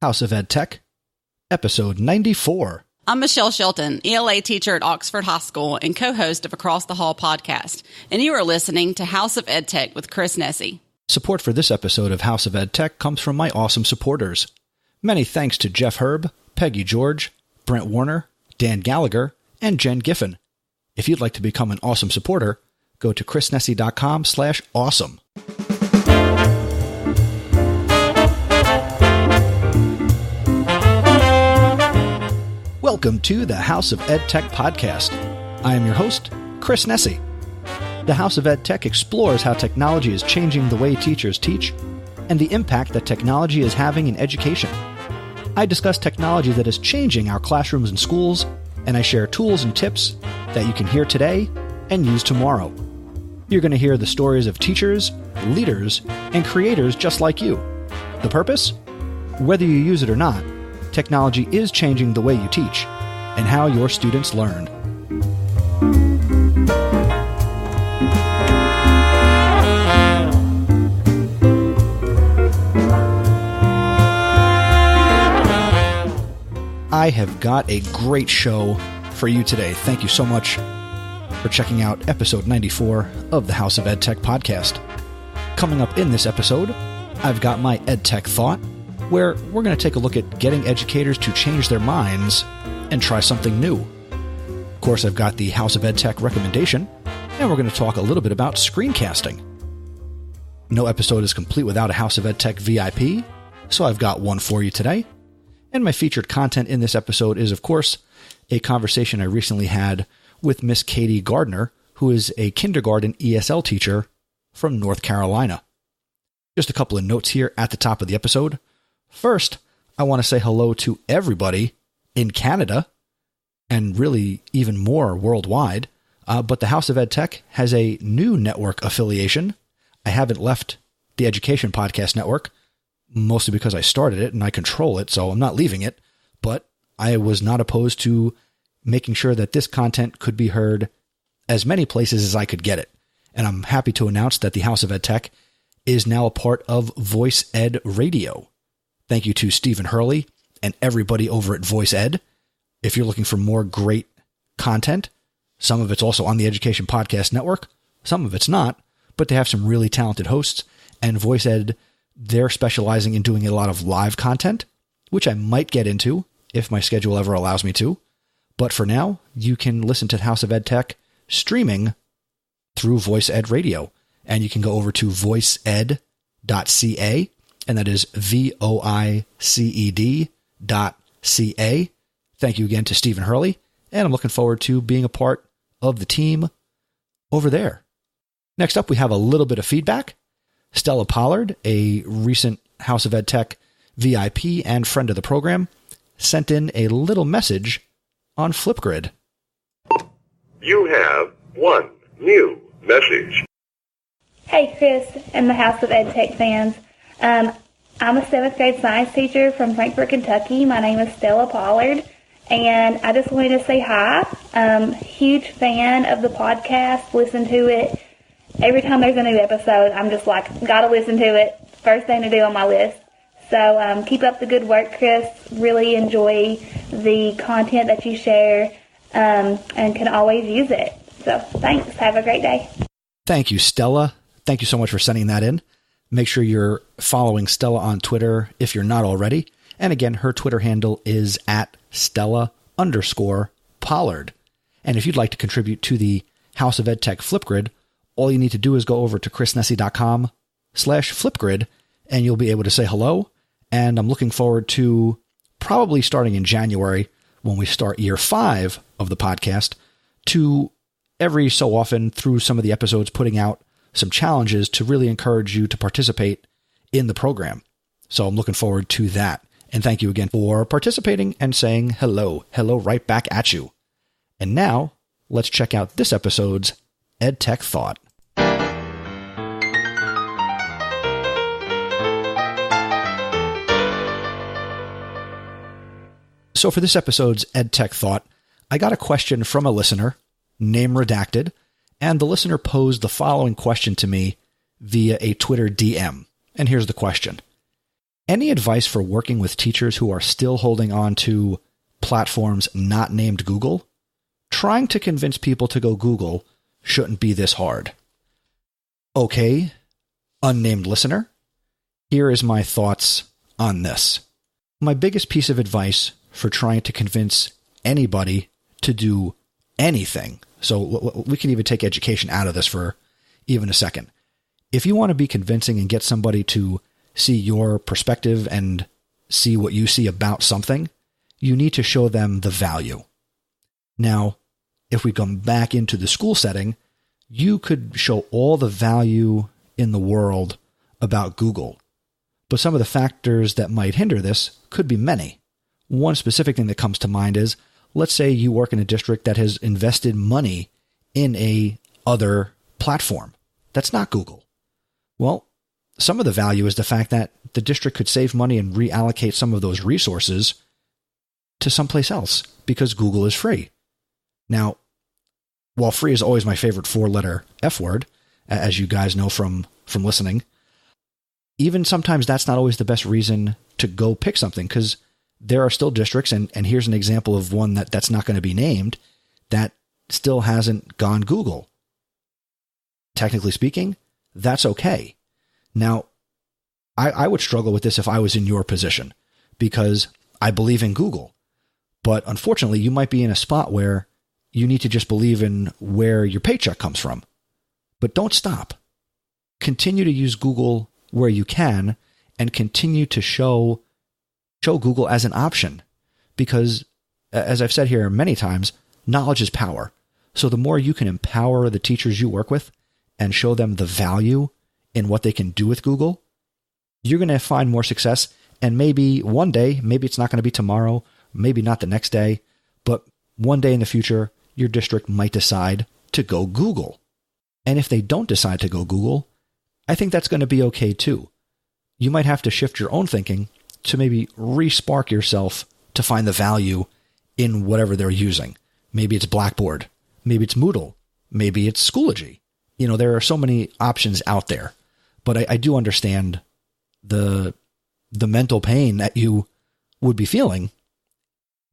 House of EdTech, episode 94. I'm Michelle Shelton, ELA teacher at Oxford High School and co-host of Across the Hall podcast, and you are listening to House of EdTech with Chris Nesi. Support for this episode of House of EdTech comes from my awesome supporters. Many thanks to Jeff Herb, Peggy George, Brent Warner, Dan Gallagher, and Jen Giffen. If you'd like to become an awesome supporter, go to chrisnesi.com/awesome. Welcome to the House of EdTech podcast. I am your host, Chris Nesi. The House of EdTech explores how technology is changing the way teachers teach and the impact that technology is having in education. I discuss technology that is changing our classrooms and schools, and I share tools and tips that you can hear today and use tomorrow. You're going to hear the stories of teachers, leaders, and creators just like you. The purpose? Whether you use it or not, technology is changing the way you teach and how your students learn. I have got a great show for you today. Thank you so much for checking out episode 94 of the House of EdTech podcast. Coming up in this episode, I've got my EdTech thought, where we're going to take a look at getting educators to change their minds and try something new. Of course, I've got the House of EdTech recommendation, and we're going to talk a little bit about screencasting. No episode is complete without a House of EdTech VIP, so I've got one for you today. And my featured content in this episode is, of course, a conversation I recently had with Miss Katie Gardner, who is a Kindergarten ESL teacher from North Carolina. Just a couple of notes here at the top of the episode. First, I want to say hello to everybody in Canada, and really even more worldwide, but the House of EdTech has a new network affiliation. I haven't left the Education Podcast Network, mostly because I started it and I control it, so I'm not leaving it, but I was not opposed to making sure that this content could be heard as many places as I could get it. And I'm happy to announce that the House of EdTech is now a part of Voice Ed Radio. Thank you to Stephen Hurley and everybody over at Voice Ed. If you're looking for more great content, some of it's also on the Education Podcast Network, some of it's not, but they have some really talented hosts, and Voice Ed, they're specializing in doing a lot of live content, which I might get into if my schedule ever allows me to. But for now, you can listen to the House of EdTech streaming through Voice Ed Radio, and you can go over to voiced.ca, and that is voiced.ca. Thank you again to Stephen Hurley, and I'm looking forward to being a part of the team over there. Next up, we have a little bit of feedback. Stella Pollard, a recent House of EdTech VIP and friend of the program, sent in a little message on Flipgrid. You have one new message. Hey Chris and the House of EdTech fans. I'm a 7th grade science teacher from Frankfort, Kentucky. My name is Stella Pollard, and I just wanted to say hi. Huge fan of the podcast. Listen to it every time there's a new episode. I'm just like, gotta listen to it. First thing to do on my list. So keep up the good work, Chris. Really enjoy the content that you share, and can always use it. So thanks. Have a great day. Thank you, Stella. Thank you so much for sending that in. Make sure you're following Stella on Twitter if you're not already. And again, her Twitter handle is @Stella_Pollard. And if you'd like to contribute to the House of EdTech Flipgrid, all you need to do is go over to chrisnesi.com/Flipgrid, and you'll be able to say hello. And I'm looking forward to probably starting in January, when we start year 5 of the podcast, to every so often through some of the episodes putting out some challenges to really encourage you to participate in the program. So I'm looking forward to that. And thank you again for participating and saying hello. Hello right back at you. And now, let's check out this episode's EdTech Thought. So for this episode's EdTech Thought, I got a question from a listener, name redacted, and the listener posed the following question to me via a Twitter DM. And here's the question. Any advice for working with teachers who are still holding on to platforms not named Google? Trying to convince people to go Google shouldn't be this hard. Okay, unnamed listener, here is my thoughts on this. My biggest piece of advice for trying to convince anybody to do anything, so we can even take education out of this for even a second. If you want to be convincing and get somebody to see your perspective and see what you see about something, you need to show them the value. Now, if we come back into the school setting, you could show all the value in the world about Google. But some of the factors that might hinder this could be many. One specific thing that comes to mind is, let's say you work in a district that has invested money in a other platform that's not Google. Well, some of the value is the fact that the district could save money and reallocate some of those resources to someplace else because Google is free. Now, while free is always my favorite four-letter F word, as you guys know from listening, even sometimes that's not always the best reason to go pick something, because there are still districts, and here's an example of one that's not going to be named, that still hasn't gone Google. Technically speaking, that's okay. Now, I would struggle with this if I was in your position, because I believe in Google. But unfortunately, you might be in a spot where you need to just believe in where your paycheck comes from. But don't stop. Continue to use Google where you can, and continue to show Google as an option. Because, as I've said here many times, knowledge is power. So the more you can empower the teachers you work with and show them the value in what they can do with Google, you're going to find more success. And maybe one day, maybe it's not going to be tomorrow, maybe not the next day, but one day in the future, your district might decide to go Google. And if they don't decide to go Google, I think that's going to be okay too. You might have to shift your own thinking to maybe re-spark yourself to find the value in whatever they're using. Maybe it's Blackboard. Maybe it's Moodle. Maybe it's Schoology. There are so many options out there. But I do understand the mental pain that you would be feeling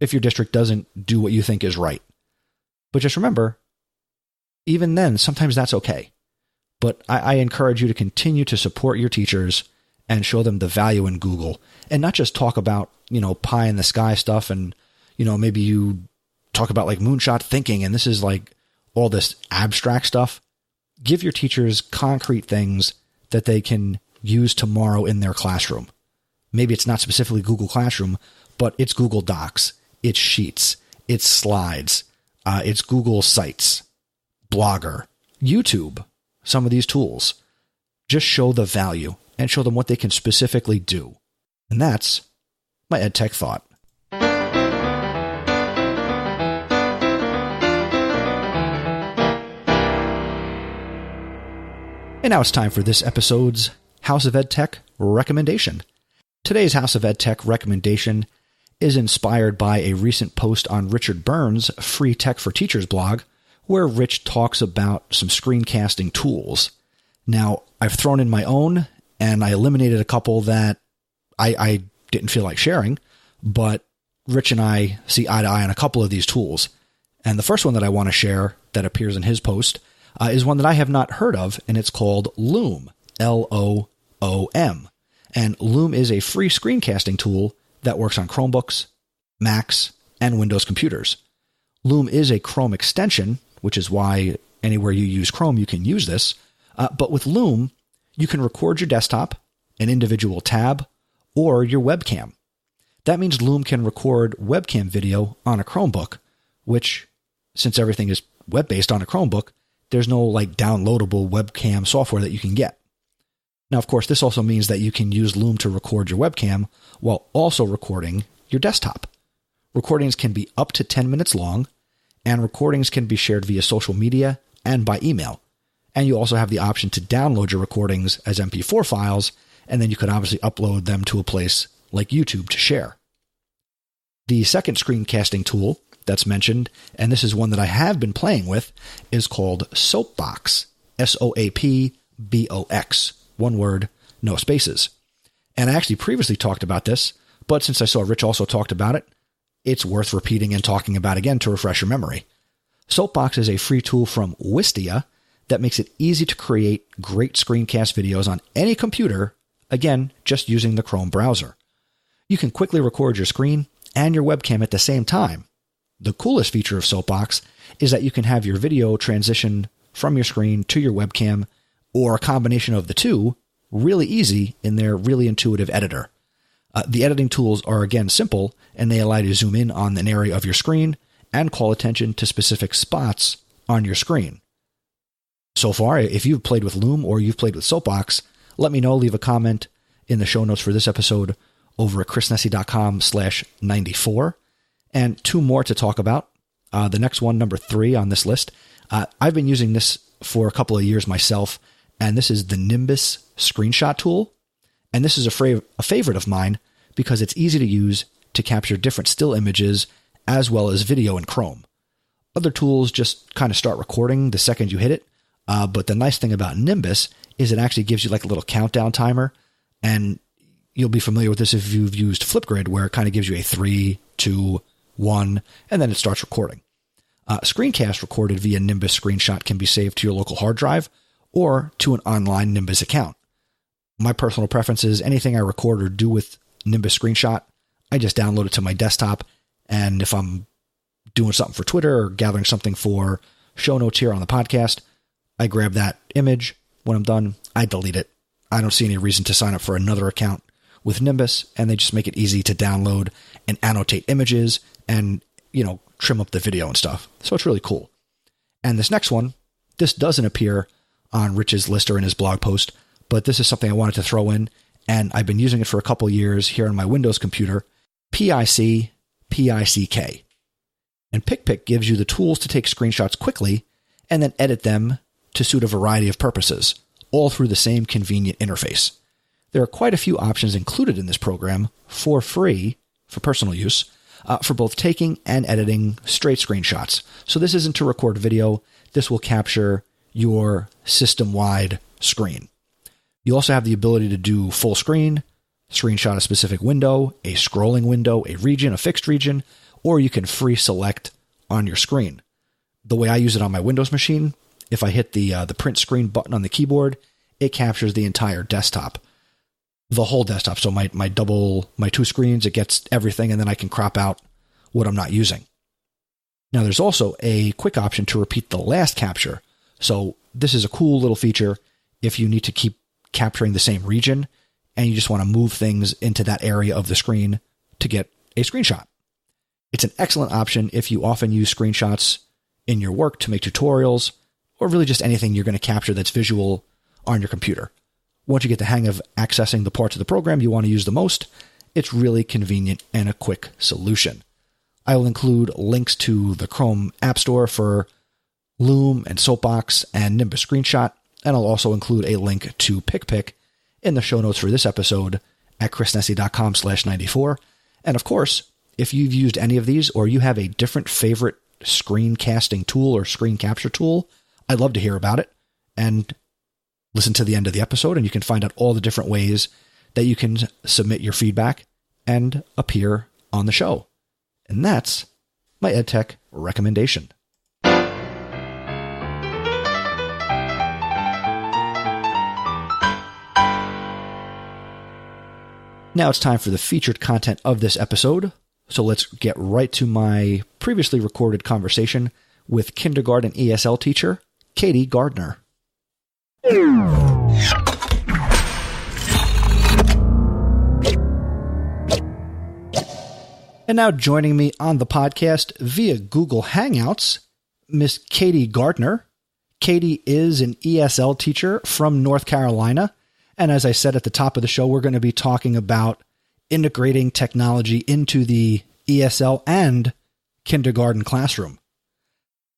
if your district doesn't do what you think is right. But just remember, even then, sometimes that's okay. But I encourage you to continue to support your teachers and show them the value in Google, and not just talk about, pie in the sky stuff. And, maybe you talk about like moonshot thinking, and this is like all this abstract stuff. Give your teachers concrete things that they can use tomorrow in their classroom. Maybe it's not specifically Google Classroom, but it's Google Docs, it's Sheets, it's Slides, it's Google Sites, Blogger, YouTube, some of these tools. Just show the value and show them what they can specifically do. And that's my EdTech thought. And now it's time for this episode's House of EdTech recommendation. Today's House of EdTech recommendation is inspired by a recent post on Richard Burns' Free Tech for Teachers blog, where Rich talks about some screencasting tools. Now, I've thrown in my own, and I eliminated a couple that I didn't feel like sharing, but Rich and I see eye to eye on a couple of these tools. And the first one that I want to share that appears in his post is one that I have not heard of, and it's called Loom, Loom. And Loom is a free screencasting tool that works on Chromebooks, Macs, and Windows computers. Loom is a Chrome extension, which is why anywhere you use Chrome, you can use this. But with Loom, you can record your desktop, an individual tab, or your webcam. That means Loom can record webcam video on a Chromebook, which, since everything is web-based on a Chromebook, there's no downloadable webcam software that you can get. Now, of course, this also means that you can use Loom to record your webcam while also recording your desktop. Recordings can be up to 10 minutes long, and recordings can be shared via social media and by email. And you also have the option to download your recordings as MP4 files, and then you could obviously upload them to a place like YouTube to share. The second screencasting tool that's mentioned, and this is one that I have been playing with, is called Soapbox, Soapbox, one word, no spaces. And I actually previously talked about this, but since I saw Rich also talked about it, it's worth repeating and talking about again to refresh your memory. Soapbox is a free tool from Wistia that makes it easy to create great screencast videos on any computer, again, just using the Chrome browser. You can quickly record your screen and your webcam at the same time. The coolest feature of Soapbox is that you can have your video transition from your screen to your webcam, or a combination of the two, really easy in their really intuitive editor. The editing tools are again simple, and they allow you to zoom in on an area of your screen and call attention to specific spots on your screen. So far, if you've played with Loom or you've played with Soapbox, let me know. Leave a comment in the show notes for this episode over at chrisnessy.com/94. And two more to talk about. The next one, number 3 on this list. I've been using this for a couple of years myself, and this is the Nimbus screenshot tool. And this is a favorite of mine because it's easy to use to capture different still images as well as video in Chrome. Other tools just kind of start recording the second you hit it. But the nice thing about Nimbus is it actually gives you like a little countdown timer. And you'll be familiar with this if you've used Flipgrid, where it kind of gives you a 3, 2, 1, and then it starts recording. Screencast recorded via Nimbus screenshot can be saved to your local hard drive or to an online Nimbus account. My personal preference is anything I record or do with Nimbus screenshot, I just download it to my desktop. And if I'm doing something for Twitter or gathering something for show notes here on the podcast, I grab that image. When I'm done, I delete it. I don't see any reason to sign up for another account with Nimbus, and they just make it easy to download and annotate images and, trim up the video and stuff. So it's really cool. And this next one, this doesn't appear on Rich's list or in his blog post, but this is something I wanted to throw in, and I've been using it for a couple years here on my Windows computer, PIC. And PicPic gives you the tools to take screenshots quickly and then edit them to suit a variety of purposes, all through the same convenient interface. There are quite a few options included in this program for free for personal use, for both taking and editing straight screenshots. So this isn't to record video. This will capture your system-wide screen. You also have the ability to do full screen, screenshot a specific window, a scrolling window, a region, a fixed region, or you can free select on your screen. The way I use it on my Windows machine, if I hit the print screen button on the keyboard, it captures the entire desktop. The whole desktop. So my two screens, it gets everything, and then I can crop out what I'm not using. Now there's also a quick option to repeat the last capture. So this is a cool little feature if you need to keep capturing the same region and you just want to move things into that area of the screen to get a screenshot. It's an excellent option if you often use screenshots in your work to make tutorials or really just anything you're going to capture that's visual on your computer. Once you get the hang of accessing the parts of the program you want to use the most, it's really convenient and a quick solution. I will include links to the Chrome App Store for Loom and Soapbox and Nimbus Screenshot, and I'll also include a link to PicPic in the show notes for this episode at chrisnessy.com/94. And of course, if you've used any of these or you have a different favorite screencasting tool or screen capture tool, I'd love to hear about it. And listen to the end of the episode and you can find out all the different ways that you can submit your feedback and appear on the show. And that's my EdTech recommendation. Now it's time for the featured content of this episode. So let's get right to my previously recorded conversation with Kindergarten ESL teacher, Katie Gardner. And now joining me on the podcast via Google Hangouts, Miss Katie Gardner. Katie is an ESL teacher from North Carolina. And as I said at the top of the show, we're going to be talking about integrating technology into the ESL and kindergarten classroom.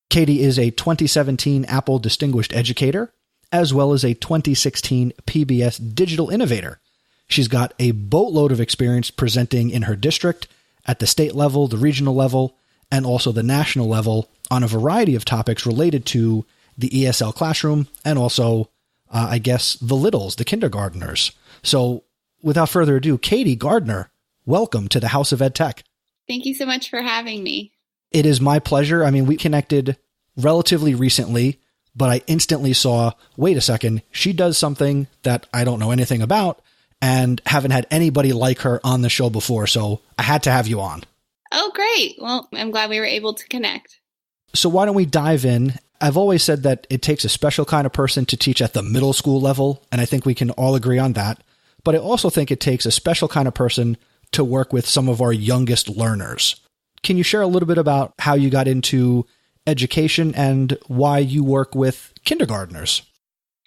Katie is a 2017 Apple Distinguished Educator, as well as a 2016 PBS Digital Innovator. She's got a boatload of experience presenting in her district, at the state level, the regional level, and also the national level on a variety of topics related to the ESL classroom and also, the littles, the kindergartners. So without further ado, Katie Gardner, welcome to the House of EdTech. Thank you so much for having me. It is my pleasure. I mean, we connected relatively recently, but I instantly saw, wait a second, she does something that I don't know anything about and haven't had anybody like her on the show before, so I had to have you on. Oh, great. Well, I'm glad we were able to connect. So why don't we dive in? I've always said that it takes a special kind of person to teach at the middle school level, and I think we can all agree on that. But I also think it takes a special kind of person to work with some of our youngest learners. Can you share a little bit about how you got into education and why you work with kindergartners?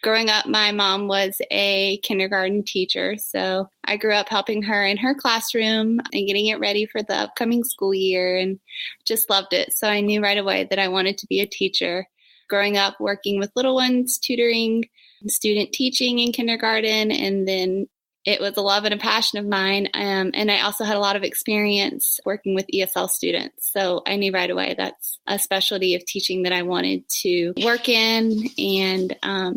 Growing up, my mom was a kindergarten teacher, so I grew up helping her in her classroom and getting it ready for the upcoming school year and just loved it. So I knew right away that I wanted to be a teacher. Growing up, working with little ones, tutoring, student teaching in kindergarten, and then it was a love and a passion of mine. And I also had a lot of experience working with ESL students. So I knew right away that's a specialty of teaching that I wanted to work in. And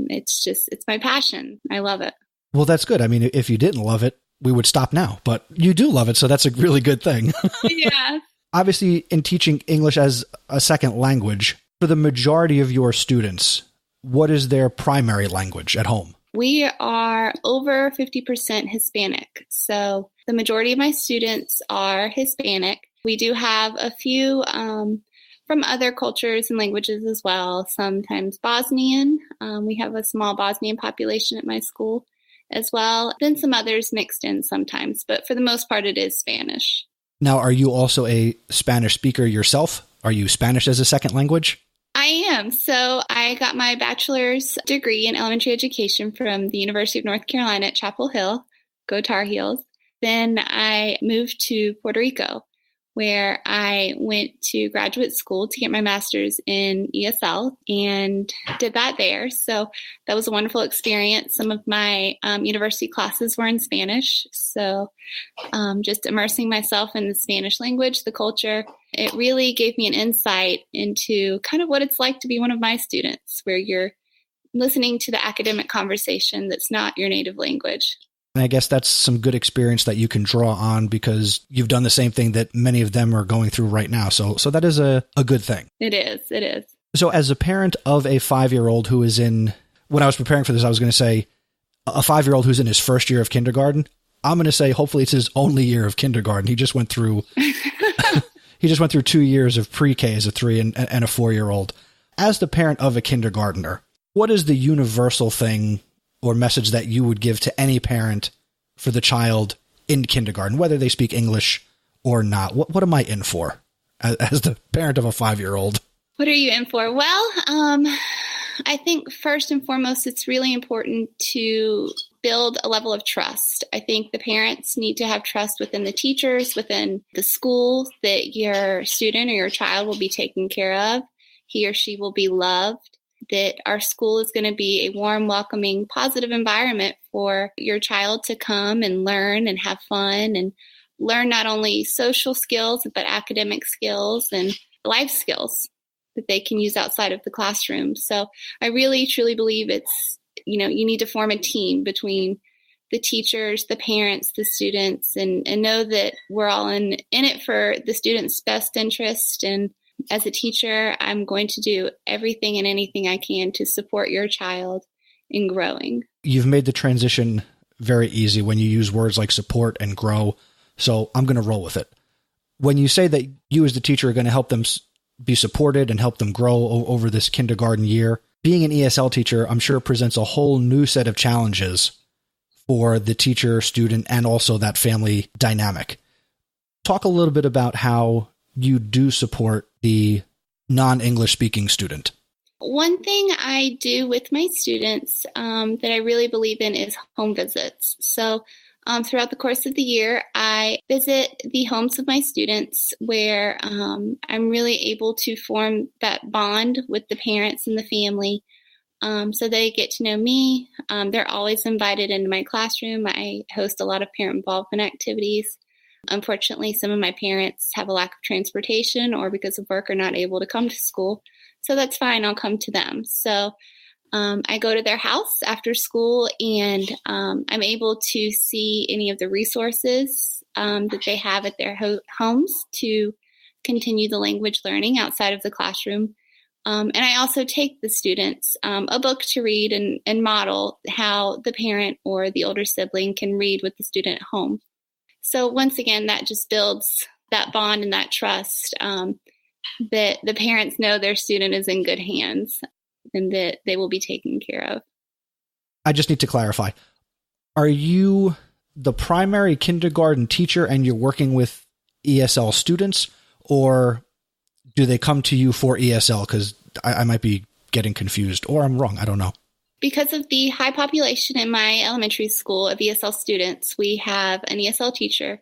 it's my passion. I love it. Well, that's good. I mean, if you didn't love it, we would stop now. But you do love it. So that's a really good thing. Yeah. Obviously, in teaching English as a second language, for the majority of your students, what is their primary language at home? We are over 50% Hispanic. So the majority of my students are Hispanic. We do have a few from other cultures and languages as well, sometimes Bosnian. We have a small Bosnian population at my school as well. Then some others mixed in sometimes, but for the most part, it is Spanish. Now, are you also a Spanish speaker yourself? Are you Spanish as a second language? I am. So I got my bachelor's degree in elementary education from the University of North Carolina at Chapel Hill. Go Tar Heels. Then I moved to Puerto Rico, where I went to graduate school to get my master's in ESL and did that there. So that was a wonderful experience. Some of my university classes were in Spanish. So just immersing myself in the Spanish language, the culture, it really gave me an insight into kind of what it's like to be one of my students, where you're listening to the academic conversation that's not your native language. And I guess that's some good experience that you can draw on because you've done the same thing that many of them are going through right now. So that is a good thing. It is. It is. So as a parent of a 5-year-old who is in, when I was preparing for this, I was going to say a 5-year-old who's in his first year of kindergarten. I'm going to say hopefully it's his only year of kindergarten. He just went through 2 years of pre-K as a 3 and a 4-year-old. As the parent of a kindergartner, what is the universal thing or message that you would give to any parent for the child in kindergarten, whether they speak English or not? What am I in for as the parent of a 5-year-old? What are you in for? Well, I think first and foremost, it's really important to build a level of trust. I think the parents need to have trust within the teachers, within the school, that your student or your child will be taken care of. He or she will be loved, that our school is going to be a warm, welcoming, positive environment for your child to come and learn and have fun and learn not only social skills, but academic skills and life skills that they can use outside of the classroom. So I really, truly believe it's, you need to form a team between the teachers, the parents, the students, and know that we're all in it for the student's best interest. And as a teacher, I'm going to do everything and anything I can to support your child in growing. You've made the transition very easy when you use words like support and grow. So I'm going to roll with it. When you say that you as the teacher are going to help them be supported and help them grow over this kindergarten year, being an ESL teacher, I'm sure presents a whole new set of challenges for the teacher, student, and also that family dynamic. Talk a little bit about how you do support the non-English speaking student. One thing I do with my students that I really believe in is home visits. So throughout the course of the year, I visit the homes of my students where I'm really able to form that bond with the parents and the family so they get to know me. They're always invited into my classroom. I host a lot of parent involvement activities. Unfortunately, some of my parents have a lack of transportation or because of work are not able to come to school. So that's fine. I'll come to them. So I go to their house after school, and I'm able to see any of the resources that they have at their homes to continue the language learning outside of the classroom. And I also take the students a book to read and model how the parent or the older sibling can read with the student at home. So once again, that just builds that bond and that trust that the parents know their student is in good hands and that they will be taken care of. I just need to clarify. Are you the primary kindergarten teacher and you're working with ESL students, or do they come to you for ESL? Because I might be getting confused, or I'm wrong. I don't know. Because of the high population in my elementary school of ESL students, we have an ESL teacher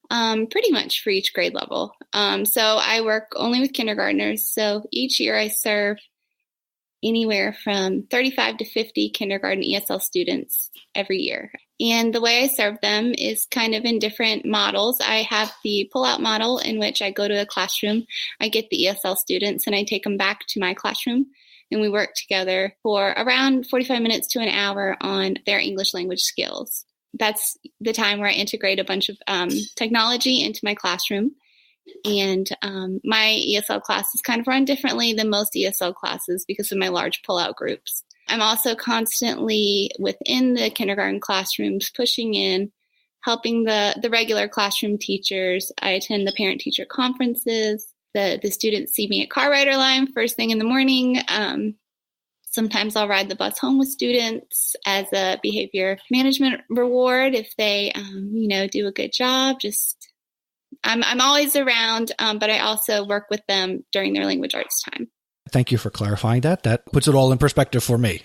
pretty much for each grade level. So I work only with kindergartners. So each year I serve anywhere from 35 to 50 kindergarten ESL students every year. And the way I serve them is kind of in different models. I have the pull-out model in which I go to a classroom, I get the ESL students, and I take them back to my classroom, and we work together for around 45 minutes to an hour on their English language skills. That's the time where I integrate a bunch of technology into my classroom. And my ESL classes kind of run differently than most ESL classes because of my large pull-out groups. I'm also constantly within the kindergarten classrooms pushing in, helping the regular classroom teachers. I attend the parent-teacher conferences. The students see me at car rider line first thing in the morning. Sometimes I'll ride the bus home with students as a behavior management reward if they, do a good job. I'm always around, but I also work with them during their language arts time. Thank you for clarifying that. That puts it all in perspective for me.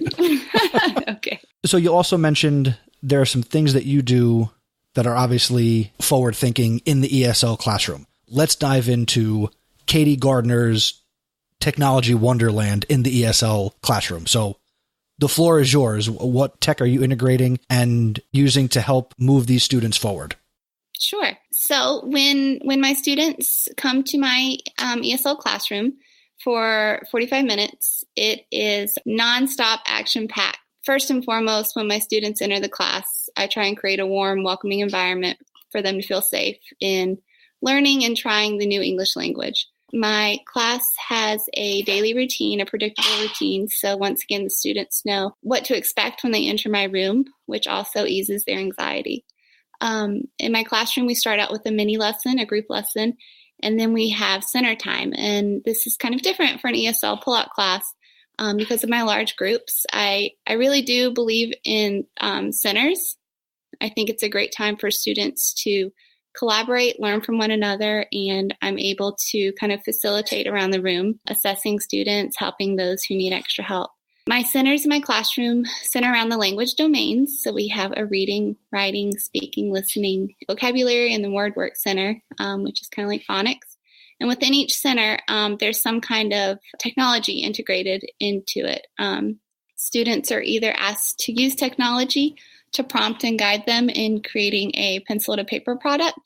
Okay. So you also mentioned there are some things that you do that are obviously forward-thinking in the ESL classroom. Let's dive into Katie Gardner's technology wonderland in the ESL classroom. So the floor is yours. What tech are you integrating and using to help move these students forward? Sure. So when my students come to my ESL classroom for 45 minutes, it is nonstop action-packed. First and foremost, when my students enter the class, I try and create a warm, welcoming environment for them to feel safe in learning and trying the new English language. My class has a daily routine, a predictable routine. So once again, the students know what to expect when they enter my room, which also eases their anxiety. In my classroom, we start out with a mini lesson, a group lesson, and then we have center time. And this is kind of different for an ESL pull-out class because of my large groups. I really do believe in centers. I think it's a great time for students to collaborate, learn from one another, and I'm able to kind of facilitate around the room, assessing students, helping those who need extra help. My centers in my classroom center around the language domains. So we have a reading, writing, speaking, listening, vocabulary, and the word work center, which is kind of like phonics. And within each center, there's some kind of technology integrated into it. Students are either asked to use technology to prompt and guide them in creating a pencil to paper product.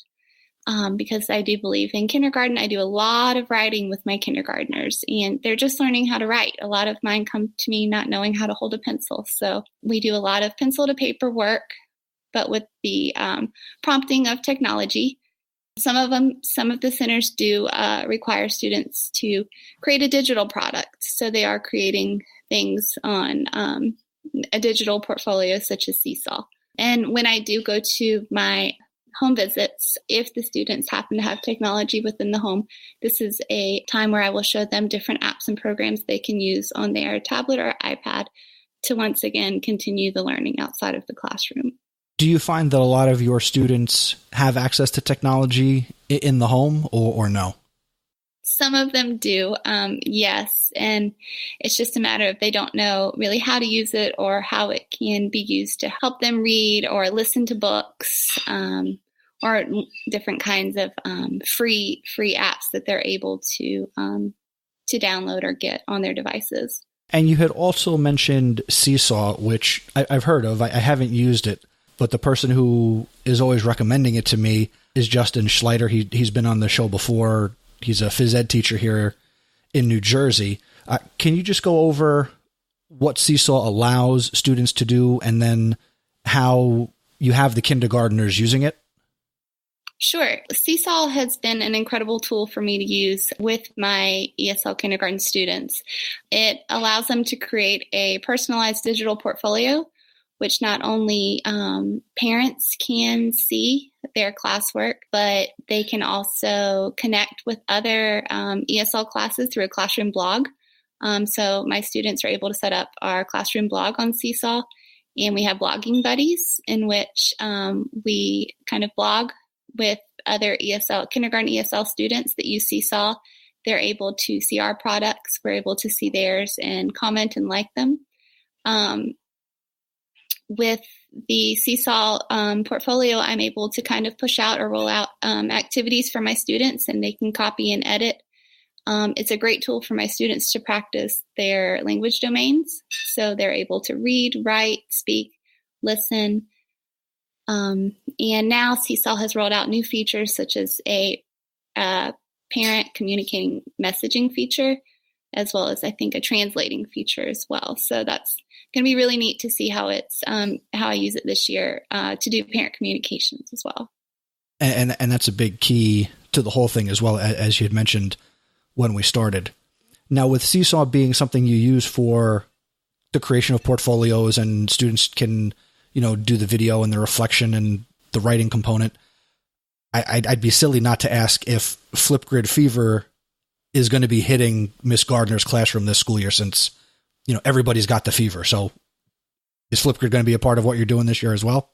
Because I do believe in kindergarten, I do a lot of writing with my kindergartners, and they're just learning how to write. A lot of mine come to me not knowing how to hold a pencil. So we do a lot of pencil to paper work, but with the prompting of technology. Some of the centers do require students to create a digital product. So they are creating things on a digital portfolio such as Seesaw. And when I do go to my home visits, if the students happen to have technology within the home, this is a time where I will show them different apps and programs they can use on their tablet or iPad to once again continue the learning outside of the classroom. Do you find that a lot of your students have access to technology in the home or no? Some of them do, yes. And it's just a matter of they don't know really how to use it or how it can be used to help them read or listen to books, or different kinds of free apps that they're able to download or get on their devices. And you had also mentioned Seesaw, which I've heard of. I haven't used it, but the person who is always recommending it to me is Justin Schleider. He's been on the show before. He's a phys ed teacher here in New Jersey. Can you just go over what Seesaw allows students to do, and then how you have the kindergartners using it? Sure. Seesaw has been an incredible tool for me to use with my ESL kindergarten students. It allows them to create a personalized digital portfolio, which not only parents can see their classwork, but they can also connect with other ESL classes through a classroom blog. So my students are able to set up our classroom blog on Seesaw, and we have blogging buddies in which we kind of blog with other kindergarten ESL students that use Seesaw. They're able to see our products. We're able to see theirs and comment and like them. With the Seesaw portfolio, I'm able to kind of push out or roll out activities for my students, and they can copy and edit. It's a great tool for my students to practice their language domains. So they're able to read, write, speak, listen. And now Seesaw has rolled out new features such as a parent communicating messaging feature, as well as I think a translating feature as well. So that's going to be really neat to see how I use it this year to do parent communications as well. And that's a big key to the whole thing as well, as you had mentioned when we started. Now, with Seesaw being something you use for the creation of portfolios, and students can, do the video and the reflection and the writing component, I'd be silly not to ask if Flipgrid fever is going to be hitting Miss Gardner's classroom this school year, since, everybody's got the fever. So is Flipgrid going to be a part of what you're doing this year as well?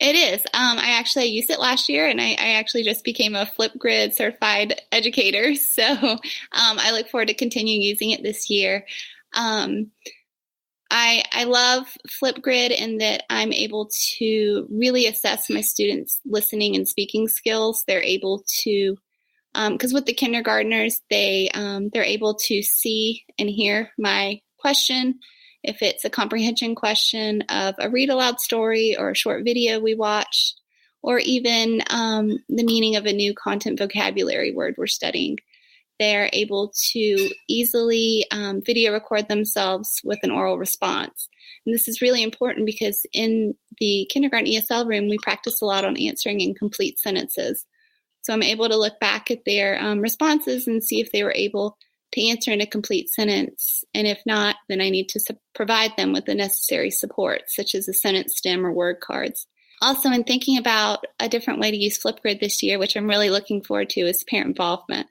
It is. I used it last year, and I actually just became a Flipgrid certified educator. So I look forward to continuing using it this year. I love Flipgrid in that I'm able to really assess my students' listening and speaking skills. They're able to, because with the kindergartners, they're able to see and hear my question. If it's a comprehension question of a read aloud story or a short video we watched, or even the meaning of a new content vocabulary word we're studying, they're able to easily video record themselves with an oral response. And this is really important because in the kindergarten ESL room, we practice a lot on answering in complete sentences. So I'm able to look back at their responses and see if they were able to answer in a complete sentence. And if not, then I need to provide them with the necessary support, such as a sentence stem or word cards. Also, in thinking about a different way to use Flipgrid this year, which I'm really looking forward to, is parent involvement.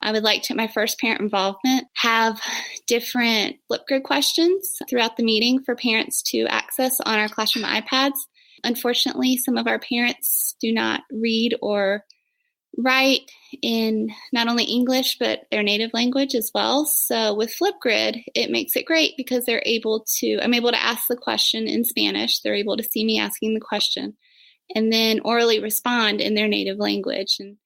I would like to, at my first parent involvement, have different Flipgrid questions throughout the meeting for parents to access on our classroom iPads. Unfortunately, some of our parents do not read or write in not only English, but their native language as well. So with Flipgrid, it makes it great because I'm able to ask the question in Spanish. They're able to see me asking the question and then orally respond in their native language. And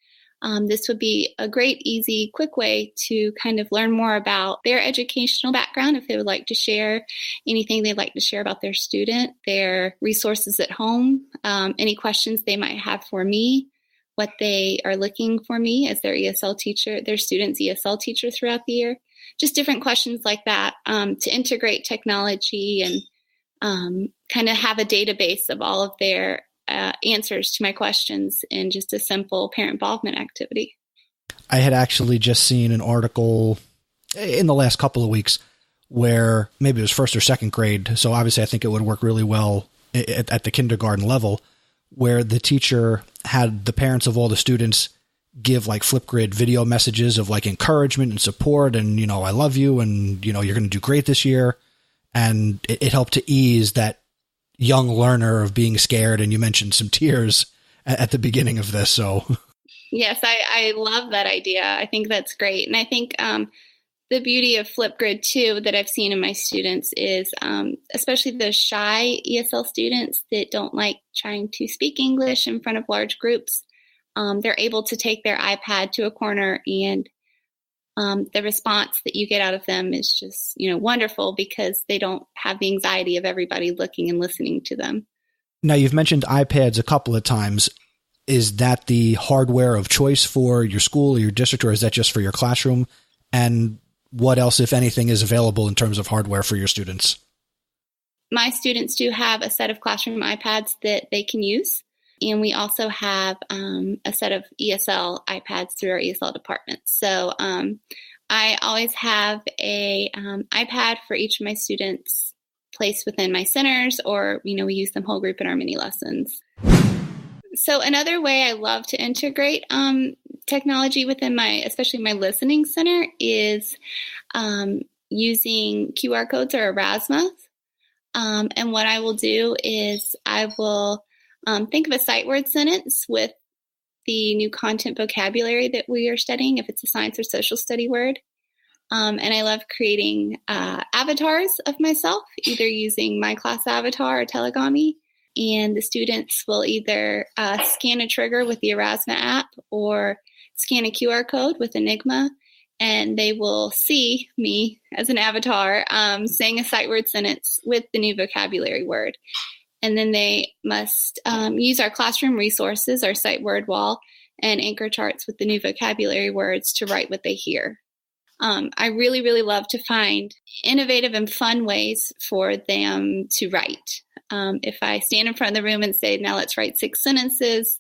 this would be a great, easy, quick way to kind of learn more about their educational background if they would like to share anything they'd like to share about their student, their resources at home, any questions they might have for me, what they are looking for me as their ESL teacher, their student's ESL teacher throughout the year. Just different questions like that to integrate technology and kind of have a database of all of their answers to my questions in just a simple parent involvement activity. I had actually just seen an article in the last couple of weeks where maybe it was first or second grade. So obviously I think it would work really well at the kindergarten level, where the teacher had the parents of all the students give like Flipgrid video messages of like encouragement and support and, I love you and, you're going to do great this year. And it helped to ease that young learner of being scared. And you mentioned some tears at the beginning of this. So yes, I love that idea. I think that's great. And I think the beauty of Flipgrid too that I've seen in my students is especially those shy ESL students that don't like trying to speak English in front of large groups. They're able to take their iPad to a corner and the response that you get out of them is just, wonderful because they don't have the anxiety of everybody looking and listening to them. Now, you've mentioned iPads a couple of times. Is that the hardware of choice for your school or your district, or is that just for your classroom? And what else, if anything, is available in terms of hardware for your students? My students do have a set of classroom iPads that they can use. And we also have a set of ESL iPads through our ESL department. So I always have a iPad for each of my students placed within my centers, or, we use them whole group in our mini lessons. So another way I love to integrate technology within especially my listening center, is using QR codes or Erasmus. And what I will do is I will think of a sight word sentence with the new content vocabulary that we are studying, if it's a science or social study word. And I love creating avatars of myself, either using my class avatar or Telegami. And the students will either scan a trigger with the Erasmus app or scan a QR code with Enigma, and they will see me as an avatar saying a sight word sentence with the new vocabulary word. And then they must use our classroom resources, our sight word wall, and anchor charts with the new vocabulary words to write what they hear. I really, really love to find innovative and fun ways for them to write. If I stand in front of the room and say, now let's write 6 sentences,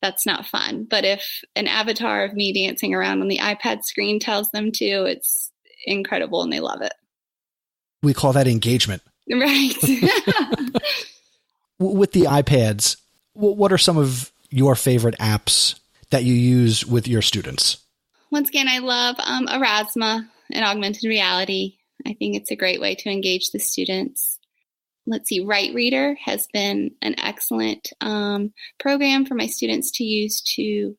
that's not fun. But if an avatar of me dancing around on the iPad screen tells them to, it's incredible and they love it. We call that engagement. Right. With the iPads, what are some of your favorite apps that you use with your students? Once again, I love Erasmus and augmented reality. I think it's a great way to engage the students. Let's see, Write Reader has been an excellent program for my students to use to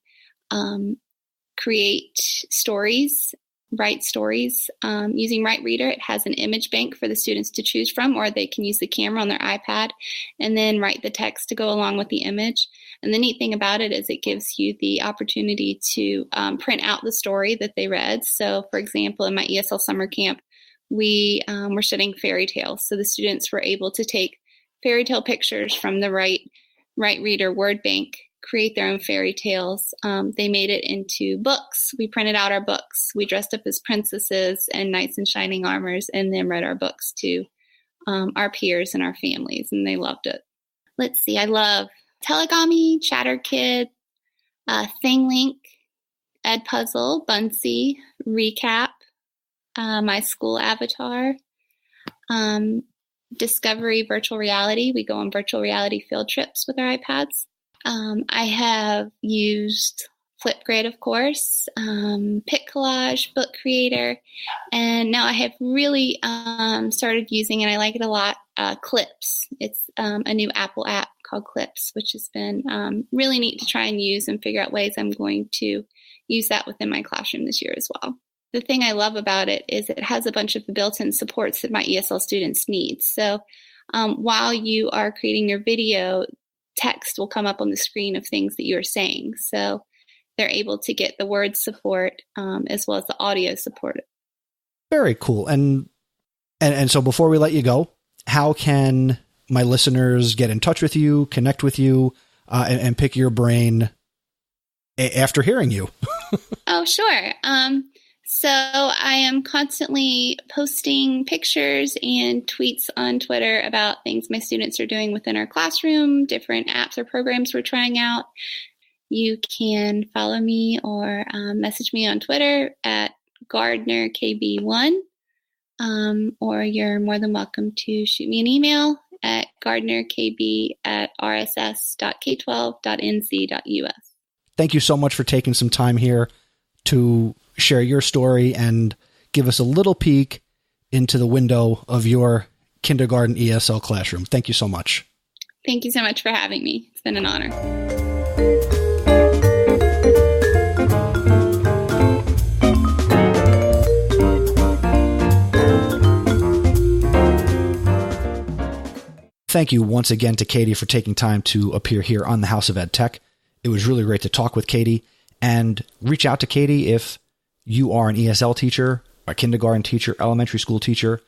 create stories, write stories. Using Write Reader, it has an image bank for the students to choose from, or they can use the camera on their iPad and then write the text to go along with the image. And the neat thing about it is it gives you the opportunity to print out the story that they read. So, for example, in my ESL summer camp, we were studying fairy tales. So the students were able to take fairy tale pictures from the Write Reader word bank, create their own fairy tales. They made it into books. We printed out our books. We dressed up as princesses and knights in shining armors, and then read our books to our peers and our families, and they loved it. Let's see, I love Telegami, ChatterKid, ThingLink, Edpuzzle, Bunsy, Recap, my school avatar, Discovery Virtual Reality. We go on virtual reality field trips with our iPads. I have used Flipgrid, of course, Pic Collage, Book Creator, and now I have really started using, and I like it a lot, Clips. It's a new Apple app called Clips, which has been really neat to try and use and figure out ways I'm going to use that within my classroom this year as well. The thing I love about it is it has a bunch of the built-in supports that my ESL students need. So while you are creating your video, text will come up on the screen of things that you're saying. So they're able to get the word support as well as the audio support. Very cool. And so before we let you go, how can my listeners get in touch with you, connect with you, and pick your brain after hearing you? Oh, sure. So I am constantly posting pictures and tweets on Twitter about things my students are doing within our classroom, different apps or programs we're trying out. You can follow me or message me on Twitter at Gardner KB1, or you're more than welcome to shoot me an email at gardnerkb@rss.k12.nc.us. Thank you so much for taking some time here to share your story and give us a little peek into the window of your kindergarten ESL classroom. Thank you so much. Thank you so much for having me. It's been an honor. Thank you once again to Katie for taking time to appear here on the House of EdTech. It was really great to talk with Katie, and reach out to Katie if you are an ESL teacher, a kindergarten teacher, elementary school teacher.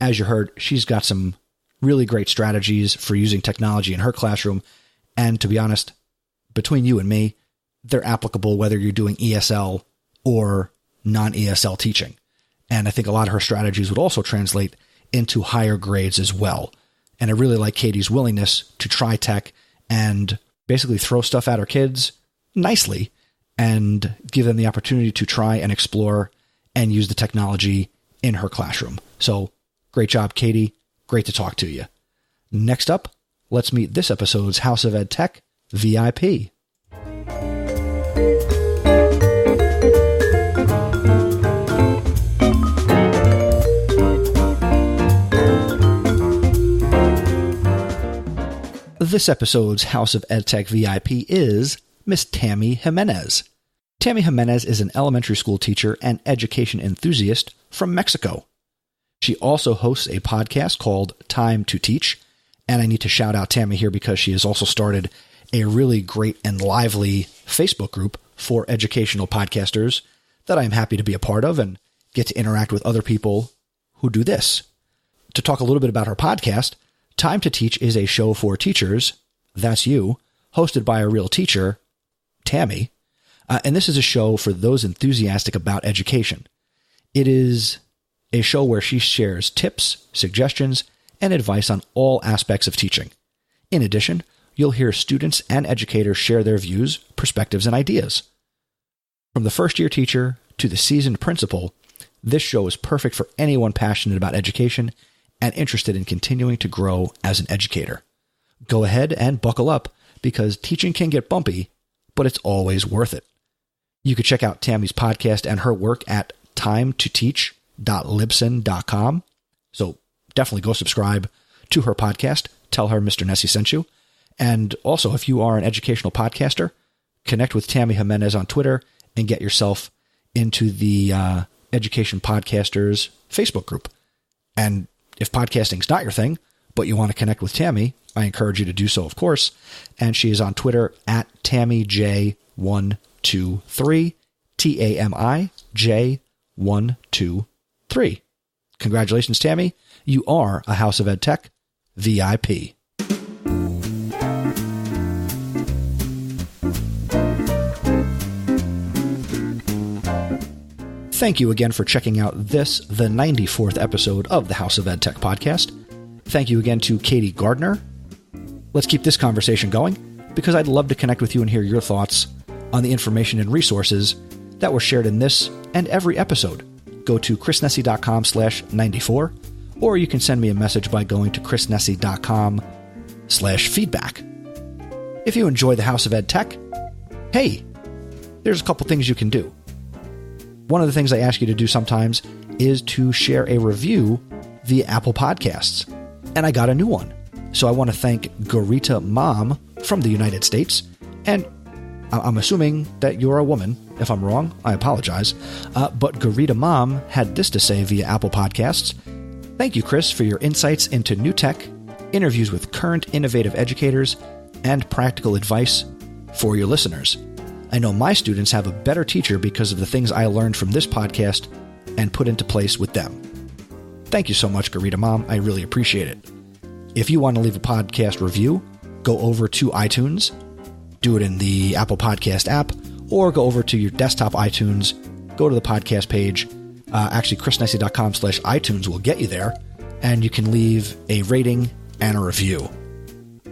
As you heard, she's got some really great strategies for using technology in her classroom. And to be honest, between you and me, they're applicable whether you're doing ESL or non-ESL teaching. And I think a lot of her strategies would also translate into higher grades as well. And I really like Katie's willingness to try tech and basically throw stuff at her kids nicely and give them the opportunity to try and explore and use the technology in her classroom. So great job, Katie. Great to talk to you. Next up, let's meet this episode's House of Ed Tech VIP. This episode's House of EdTech VIP is Miss Tammy Jimenez. Tammy Jimenez is an elementary school teacher and education enthusiast from Mexico. She also hosts a podcast called Time to Teach, and I need to shout out Tammy here because she has also started a really great and lively Facebook group for educational podcasters that I'm happy to be a part of and get to interact with other people who do this. To talk a little bit about her podcast, Time to Teach is a show for teachers, that's you, hosted by a real teacher, Tammy, and this is a show for those enthusiastic about education. It is a show where she shares tips, suggestions, and advice on all aspects of teaching. In addition, you'll hear students and educators share their views, perspectives, and ideas. From the first-year teacher to the seasoned principal, this show is perfect for anyone passionate about education and interested in continuing to grow as an educator. Go ahead and buckle up because teaching can get bumpy, but it's always worth it. You can check out Tammy's podcast and her work at timetoteach.libsyn.com. So definitely go subscribe to her podcast. Tell her Mr. Nessie sent you. And also, if you are an educational podcaster, connect with Tammy Jimenez on Twitter and get yourself into the Education Podcasters Facebook group. And if podcasting's not your thing, but you want to connect with Tammy, I encourage you to do so, of course. And she is on Twitter at TammyJ123, TAMIJ123. Congratulations, Tammy. You are a House of Ed Tech VIP. Thank you again for checking out this, the 94th episode of the House of Ed Tech podcast. Thank you again to Katie Gardner. Let's keep this conversation going because I'd love to connect with you and hear your thoughts on the information and resources that were shared in this and every episode. Go to chrisnessie.com/94, or you can send me a message by going to chrisnessie.com/feedback. If you enjoy the House of Ed Tech, hey, there's a couple things you can do. One of the things I ask you to do sometimes is to share a review via Apple Podcasts. And I got a new one. So I want to thank Garita Mom from the United States. And I'm assuming that you're a woman. If I'm wrong, I apologize. But Garita Mom had this to say via Apple Podcasts. Thank you, Chris, for your insights into new tech, interviews with current innovative educators, and practical advice for your listeners. I know my students have a better teacher because of the things I learned from this podcast and put into place with them. Thank you so much, Garita Mom. I really appreciate it. If you want to leave a podcast review, go over to iTunes, do it in the Apple Podcast app, or go over to your desktop iTunes, go to the podcast page. Actually, chrisnessie.com/iTunes will get you there, and you can leave a rating and a review.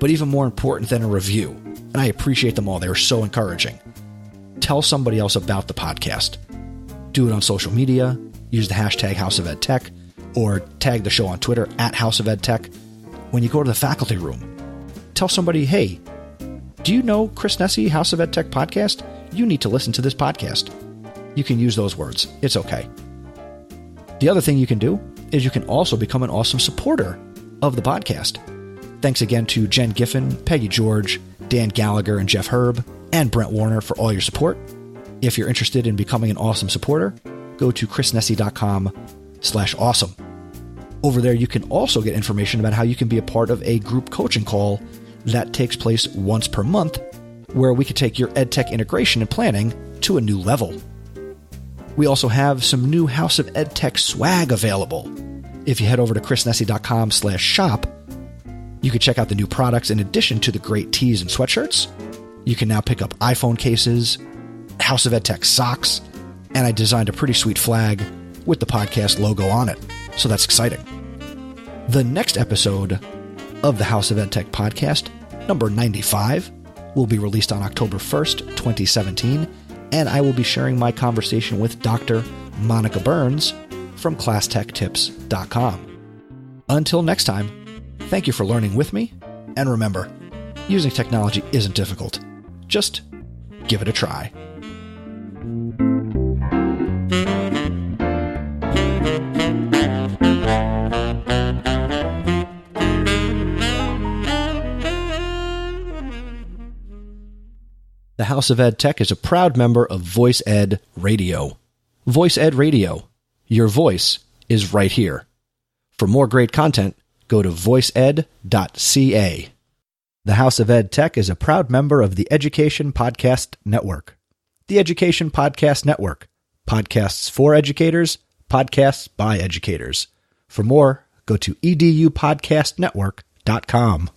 But even more important than a review, and I appreciate them all, they were so encouraging, tell somebody else about the podcast. Do it on social media, use the hashtag House of Ed Tech, or tag the show on Twitter at House of Ed Tech. When you go to the faculty room, tell somebody, hey, do you know Chris Nessie, House of Ed Tech podcast? You need to listen to this podcast. You can use those words. It's okay. The other thing you can do is you can also become an awesome supporter of the podcast. Thanks again to Jen Giffen, Peggy George, Dan Gallagher, and Jeff Herb, and Brent Warner for all your support. If you're interested in becoming an awesome supporter, go to chrisnessie.com/awesome. Over there, you can also get information about how you can be a part of a group coaching call that takes place once per month, where we can take your EdTech integration and planning to a new level. We also have some new House of EdTech swag available. If you head over to chrisnessie.com/shop, you can check out the new products in addition to the great tees and sweatshirts. You can now pick up iPhone cases, House of EdTech socks, and I designed a pretty sweet flag with the podcast logo on it. So that's exciting. The next episode of the House of EdTech podcast, number 95, will be released on October 1st, 2017, and I will be sharing my conversation with Dr. Monica Burns from ClassTechTips.com. Until next time, thank you for learning with me, and remember, using technology isn't difficult. Just give it a try. The House of EdTech is a proud member of Voice Ed Radio. Voice Ed Radio. Your voice is right here. For more great content, go to voiceed.ca. The House of EdTech is a proud member of the Education Podcast Network. The Education Podcast Network. Podcasts for educators, podcasts by educators. For more, go to edupodcastnetwork.com.